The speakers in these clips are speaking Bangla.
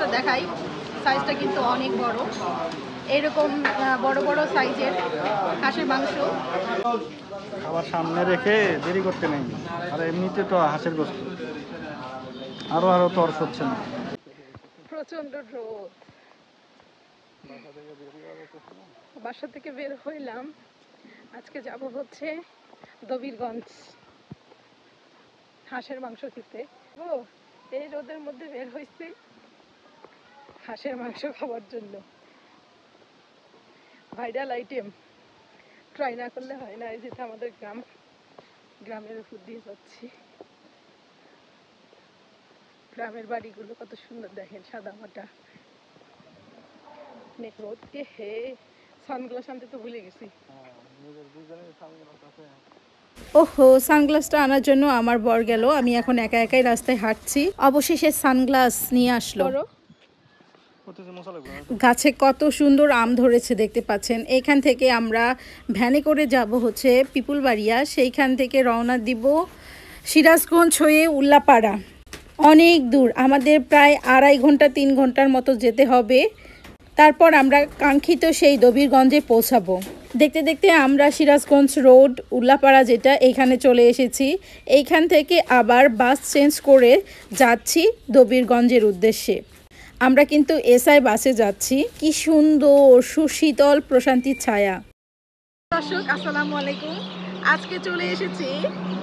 পিসটা দেখাই, সাইজটা কিন্তু অনেক বড়। এরকম বড় বড় সাইজের হাঁসের মাংস আবার সামনে রেখে দেরি করতে নেই। আর এমনিতে তো হাঁসের গোস্ত আরো তরস হচ্ছে না। প্রচন্ড রোদ, বাসা থেকে বের হইলাম। আজকে যাব হচ্ছে দবিরগঞ্জ হাঁসের মাংস খেতে। ও এই রোদের মধ্যে বের হয়েছে হাঁসের মাংস খাওয়ার জন্য। ভাইরাল আইটেম, ট্রাই না করলে হয় না। এই যেটা আমাদের গ্রামের উপর দিয়ে যাচ্ছি। গ্রামের বাড়িগুলো কত সুন্দর দেখেন, সাদা মাটা। অনেক রোদ হে, সানগ্লাস আনতে তো ভুলে গেছি। ওহো, সানগ্লাসটা আনার জন্য আমার বর গেল, আমি এখন একা একাই রাস্তায় হাঁটছি। অবশেষে সানগ্লাস নিয়ে আসলো। গাছে কত সুন্দর আম ধরেছে দেখতে পাচ্ছেন। এখান থেকে আমরা ভ্যানে করে যাব হচ্ছে পিপুলবাড়িয়া, সেইখান থেকে রওনা দিব সিরাজগঞ্জ হয়ে উল্লাপাড়া। অনেক দূর, আমাদের প্রায় 2.5 ঘন্টা 3 ঘন্টার মতো যেতে হবে। তারপর আমরা কাঙ্ক্ষিত সেই দবিরগঞ্জে পৌঁছাবো। দেখতে দেখতে আমরা সিরাজগঞ্জ রোড উল্লাপাড়া যেটা, এইখানে চলে এসেছি। এইখান থেকে আবার বাস চেঞ্জ করে যাচ্ছি দবিরগঞ্জের উদ্দেশ্যে। আমরা কিন্তু এসআই বাসে যাচ্ছি। কি সুন্দর সুশীতল প্রশান্তির ছায়া। দর্শক আসসালামু আলাইকুম। আজকে চলে এসেছি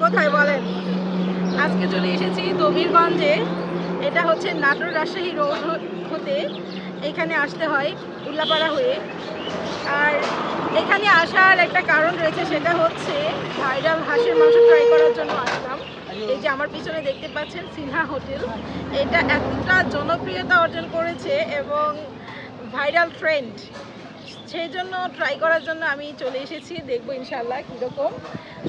কোথায় বলেন? আজকে চলে এসেছি দবিরগঞ্জে। এটা হচ্ছে নাটোর রাজশাহী রোড হতে এখানে আসতে হয় উল্লাপাড়া হয়ে। আর এখানে আসার একটা কারণ রয়েছে, সেটা হচ্ছে ভাইরাল হাঁসের মাংস ট্রাই করার জন্য আসলাম। এই যে আমার পিছনে দেখতে পাচ্ছেন সিনহা হোটেল, এটা এতটা জনপ্রিয়তা অর্জন করেছে এবং ভাইরাল ট্রেন্ড, সেই জন্য ট্রাই করার জন্য আমি চলে এসেছি। দেখবো ইনশাল্লাহ কীরকম,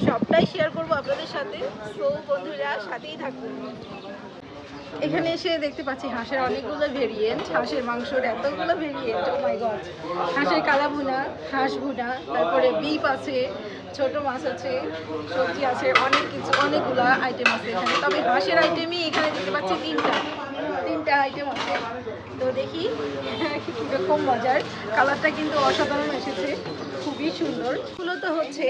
সবটাই শেয়ার করবো আপনাদের সাথে। সো বন্ধুরা সাথেই থাকুন। এখানে এসে দেখতে পাচ্ছি হাঁসের অনেকগুলো ভেরিয়েন্ট, হাঁসের মাংসর এতগুলো ভেরিয়েন্ট। ও মাই গড, হাঁসের কালা ভুনা, হাঁস ভুনা, তারপরে বিফ আছে, ছোট মাছ আছে, সবজি আছে, অনেক কিছু, অনেকগুলো আইটেম আছে এখানে। তবে হাঁসের আইটেমই এখানে দেখতে পাচ্ছি তিনটা আইটেম আছে। তো দেখি কীরকম মজার। কালারটা কিন্তু অসাধারণ এসেছে, খুবই সুন্দর। মূলত হচ্ছে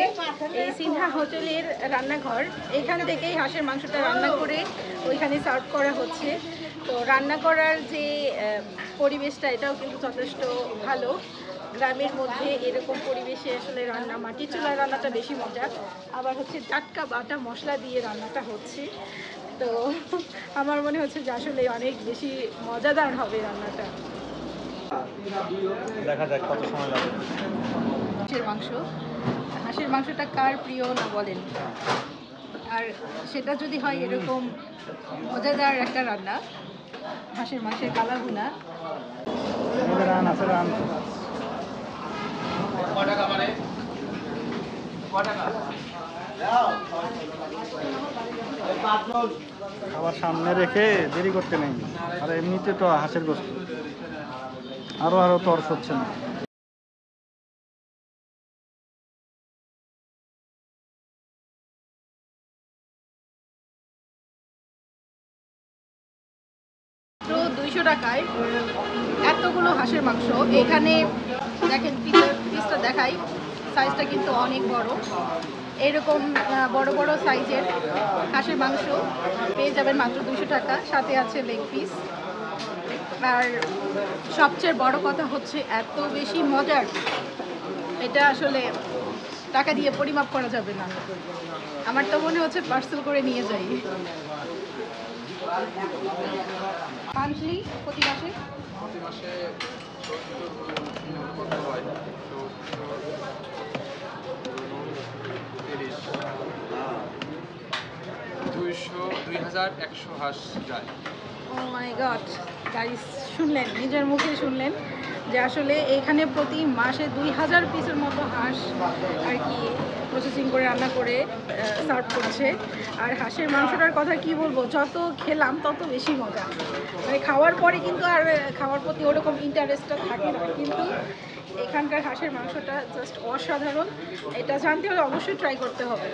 এই সিনহা হোটেলের রান্নাঘর, এখান থেকেই হাঁসের মাংসটা রান্না করে ওইখানে সার্ভ করা হচ্ছে। তো রান্না করার যে পরিবেশটা, এটাও কিন্তু যথেষ্ট ভালো। গ্রামের মধ্যে এরকম পরিবেশে আসলে রান্না, মাটির চুলার রান্নাটা বেশি মজা। আবার হচ্ছে টাটকা বাটা মশলা দিয়ে রান্নাটা হচ্ছে। তো আমার মনে হচ্ছে যে আসলে অনেক বেশি মজাদার হবে রান্নাটা। দেখা যাক কত সময় লাগে। হাঁসের মাংসটা কার প্রিয় না বলেন? আর সেটা যদি হয় এরকম মজাদার একটা রান্না, হাঁসের মাংসের কালা ভুনা। আবার সামনে রেখে দেরি করতে নেই। আর এমনিতে তো হাঁসের গোস্ত আরো তরস হচ্ছে না। তো 200 টাকায় এতগুলো হাঁসের মাংস। এখানে দেখেন পিসটা দেখাই, সাইজটা কিন্তু অনেক বড়। এরকম বড় বড় সাইজের হাঁসের মাংস পেয়ে যাবেন মাত্র 200 টাকা। সাথে আছে লেগ পিস। আর সবচেয়ে বড় কথা হচ্ছে এত বেশি মজার, এটা আসলে টাকা দিয়ে পরিমাপ করা যাবে না। আমার তো মনে হচ্ছে পার্সেল করে নিয়ে যাই। মান্থলি প্রতি মাসে 2100 হাঁস যায়। ও মাই গড গাইস, শুনলেন, নিজের মুখে শুনলেন যে আসলে এখানে প্রতি মাসে 2000 পিসের মতো হাঁস আর কি প্রসেসিং করে রান্না করে সার্ভ করছে। আর হাঁসের মাংসটার কথা কি বলবো, যত খেলাম তত বেশি মজা। মানে খাওয়ার পরে কিন্তু আর খাওয়ার প্রতি ওরকম ইন্টারেস্টটা থাকে না, কিন্তু এখানকার হাঁসের মাংসটা জাস্ট অসাধারণ। এটা জানতে হলে অবশ্যই ট্রাই করতে হবে।